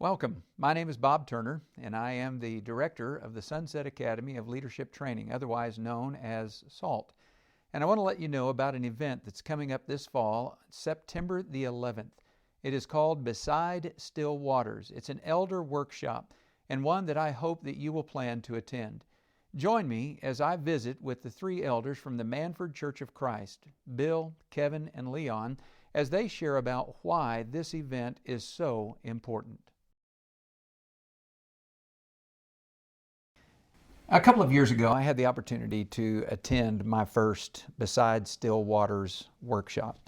Welcome. My name is Bob Turner, and I am the director of the Sunset Academy of Leadership Training, otherwise known as SALT. And I want to let you know about an event that's coming up this fall, September the 11th. It is called Beside Still Waters. It's an elder workshop, and one that I hope that you will plan to attend. Join me as I visit with the three elders from the Mannford Church of Christ, Bill, Kevin, and Leon, as they share about why this event is so important. A couple of years ago, I had the opportunity to attend my first Beside Still Waters workshop.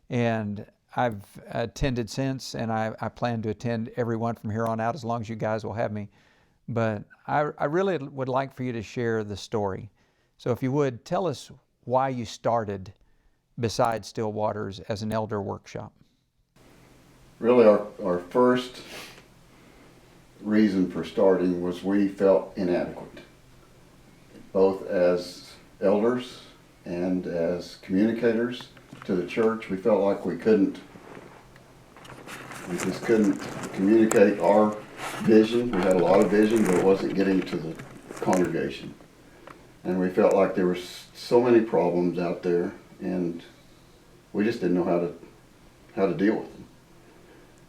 And I've attended since, and I plan to attend every one from here on out as long as you guys will have me. But I really would like for you to share the story. So if you would, tell us why you started Beside Still Waters as an elder workshop. Really, our first reason for starting was we felt inadequate, both as elders and as communicators to the church. We felt like we just couldn't communicate our vision. We had a lot of vision, but it wasn't getting to the congregation. And we felt like there were so many problems out there, and we just didn't know how to deal with them.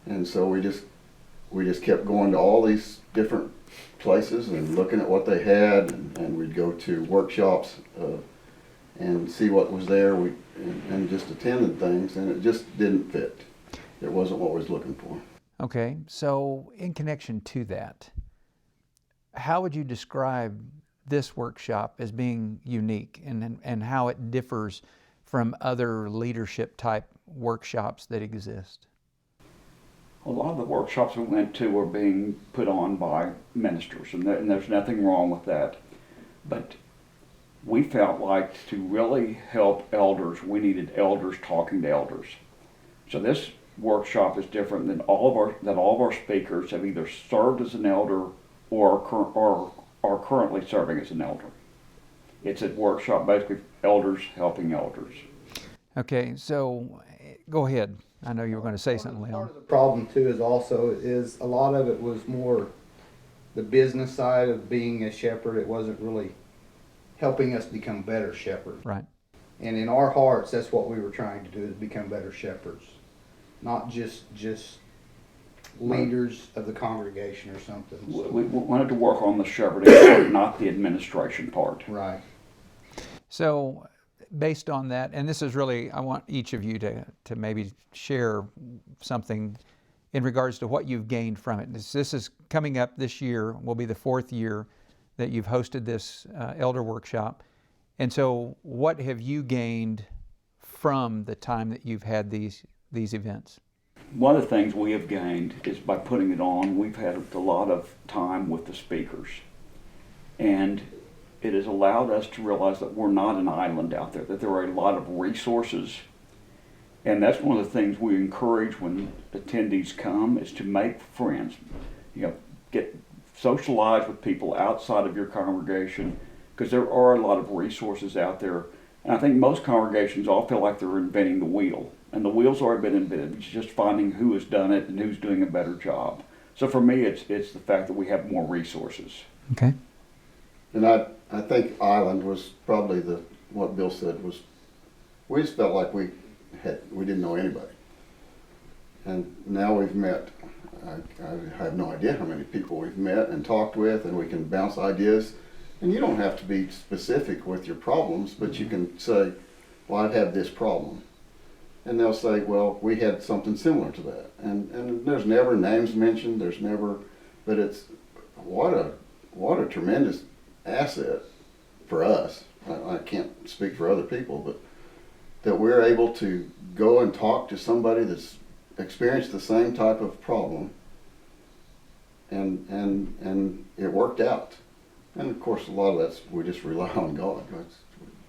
And so we just kept going to all these different places and looking at what they had, and we'd go to workshops and see what was there. And just attended things, and it just didn't fit. It wasn't what we was looking for. Okay, so in connection to that, how would you describe this workshop as being unique, and how it differs from other leadership type workshops that exist? A lot of the workshops we went to were being put on by ministers, and there's nothing wrong with that. But we felt like to really help elders, we needed elders talking to elders. So this workshop is different than all of our speakers have either served as an elder or are currently serving as an elder. It's a workshop basically elders helping elders. Okay, so go ahead. I know you were going to say something, Leon. Part of the problem too is a lot of it was more the business side of being a shepherd. It wasn't really helping us become better shepherds. Right. And in our hearts, that's what we were trying to do, is become better shepherds, not just leaders of the congregation or something. So. We wanted to work on the shepherding part, not the administration part. Right. So based on that, and this is really, I want each of you to maybe share something in regards to what you've gained from it. This is coming up this year, will be the fourth year that you've hosted this elder workshop. And so what have you gained from the time that you've had these events? One of the things we have gained is by putting it on, we've had a lot of time with the speakers. And it has allowed us to realize that we're not an island out there, that there are a lot of resources. And that's one of the things we encourage when attendees come, is to make friends. Get socialize with people outside of your congregation, because there are a lot of resources out there. And I think most congregations all feel like they're inventing the wheel, and the wheel's already been invented. It's just finding who has done it and who's doing a better job. So for me, it's the fact that we have more resources. Okay. And I think island was probably what Bill said was, we just felt like we didn't know anybody. And now we've met, I have no idea how many people we've met and talked with, and we can bounce ideas. And you don't have to be specific with your problems, but you can say, well, I've had this problem. And they'll say, well, we had something similar to that. And there's never names mentioned, but it's, what a tremendous asset for us. I can't speak for other people, but that we're able to go and talk to somebody that's experienced the same type of problem, and it worked out. And of course, a lot of that's, we just rely on God.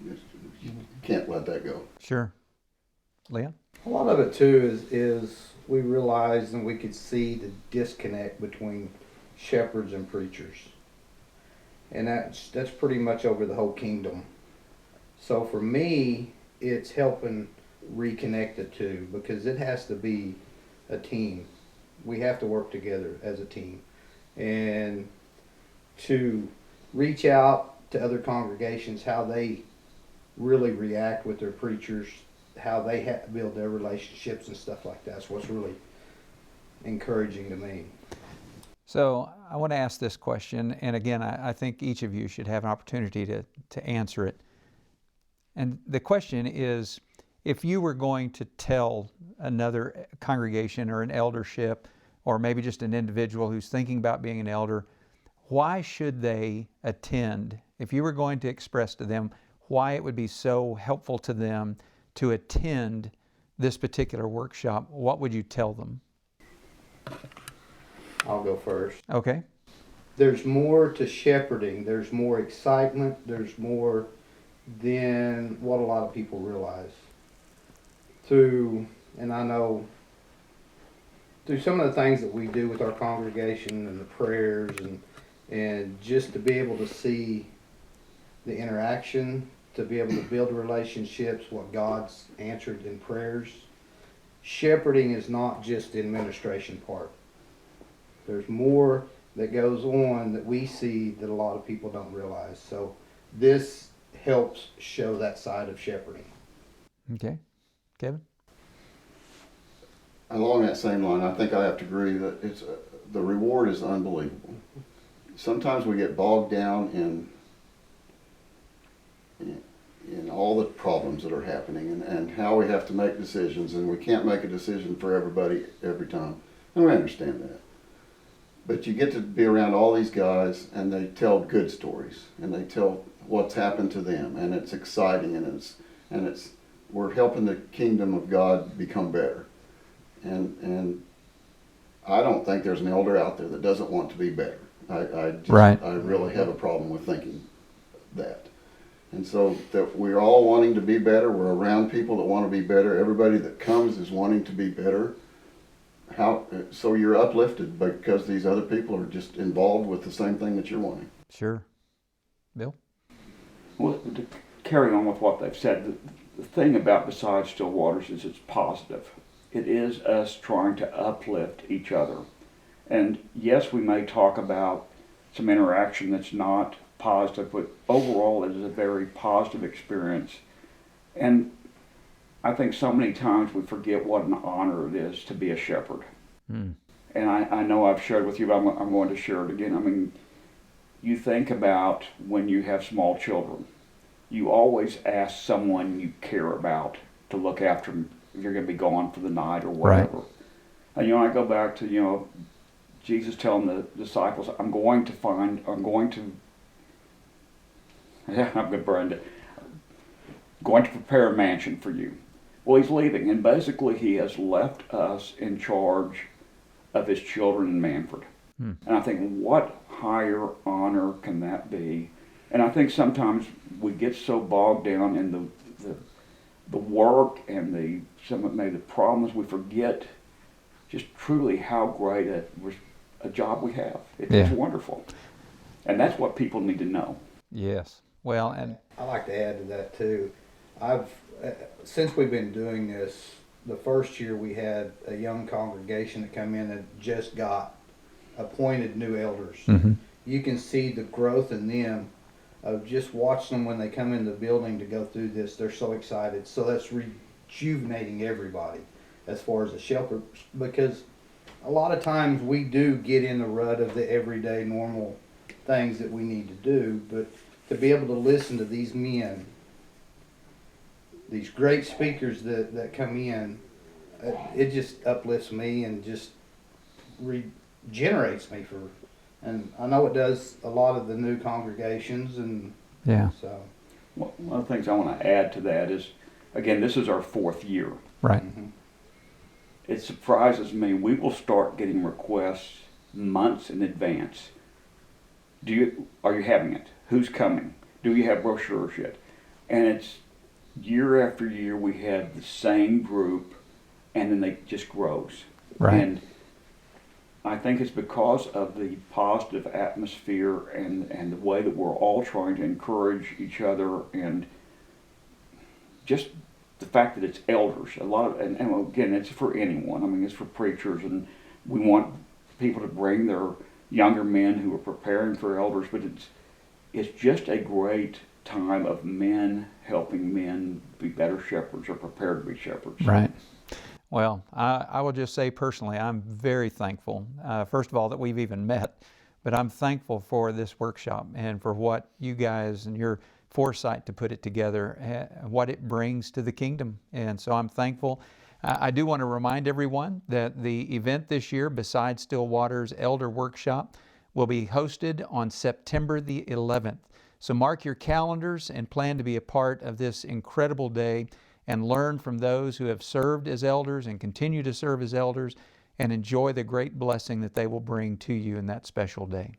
You can't let that go. Sure. Leon? A lot of it too is we realized and we could see the disconnect between shepherds and preachers. And that's pretty much over the whole kingdom. So for me, it's helping reconnect the two, because it has to be a team. We have to work together as a team. And to reach out to other congregations, how they really react with their preachers, how they build their relationships and stuff like that. That's what's really encouraging to me. So I want to ask this question, and again, I think each of you should have an opportunity to answer it. And the question is, if you were going to tell another congregation or an eldership, or maybe just an individual who's thinking about being an elder, why should they attend? If you were going to express to them why it would be so helpful to them to attend this particular workshop, what would you tell them? I'll go first. Okay. There's more to shepherding. There's more excitement. There's more than what a lot of people realize. And I know through some of the things that we do with our congregation and the prayers and just to be able to see the interaction, to be able to build relationships, what God's answered in prayers. Shepherding is not just the administration part. There's more that goes on that we see that a lot of people don't realize. So this helps show that side of shepherding. Okay. Kevin? Along that same line, I think I have to agree that the reward is unbelievable. Sometimes we get bogged down in all the problems that are happening and how we have to make decisions, and we can't make a decision for everybody every time. And we understand that. But you get to be around all these guys, and they tell good stories, and they tell what's happened to them, and it's exciting, and we're helping the kingdom of God become better. And I don't think there's an elder out there that doesn't want to be better. I really have a problem with thinking that. And so that we're all wanting to be better. We're around people that want to be better. Everybody that comes is wanting to be better. So you're uplifted because these other people are just involved with the same thing that you're wanting. Sure. Bill? Well, to carry on with what they've said, the thing about Beside Still Waters is it's positive. It is us trying to uplift each other. And yes, we may talk about some interaction that's not positive, but overall it is a very positive experience. And I think so many times we forget what an honor it is to be a shepherd. And I know I've shared with you, but I'm going to share it again. I mean, you think about when you have small children, you always ask someone you care about to look after them if you're going to be gone for the night or whatever. Right. And I go back to, Jesus telling the disciples, I'm going to prepare a mansion for you. Well, he's leaving, and basically he has left us in charge of his children in Mannford. And I think, what higher honor can that be? And I think sometimes we get so bogged down in the work and maybe the problems, we forget just truly how great a job we have. It's wonderful. And that's what people need to know. Yes. Well, and I like to add to that too. Since we've been doing this, the first year we had a young congregation that come in that just got appointed new elders. You can see the growth in them of just watching them when they come in the building to go through this. They're so excited. So that's rejuvenating everybody as far as the shepherd, because a lot of times we do get in the rut of the everyday normal things that we need to do, but to be able to listen to these men, these great speakers that come in, it just uplifts me and just regenerates me and I know it does a lot of the new congregations, and so. Well, one of the things I want to add to that is, again, this is our 4th year. Right. It surprises me. We will start getting requests months in advance. Are you having it? Who's coming? Do you have brochures yet? And it's year after year we have the same group, and then it just grows. Right. And I think it's because of the positive atmosphere and the way that we're all trying to encourage each other, and just the fact that it's elders. And again, it's for anyone. I mean, it's for preachers and We want people to bring their younger men who are preparing for elders, but it's just a great time of men helping men be better shepherds or prepared to be shepherds. Right. Well, I will just say personally, I'm very thankful, first of all, that we've even met, but I'm thankful for this workshop and for what you guys and your foresight to put it together, what it brings to the kingdom. And so I'm thankful. I do want to remind everyone that the event this year, besides Stillwater's Elder Workshop, will be hosted on September the 11th. So mark your calendars and plan to be a part of this incredible day and learn from those who have served as elders and continue to serve as elders and enjoy the great blessing that they will bring to you in that special day.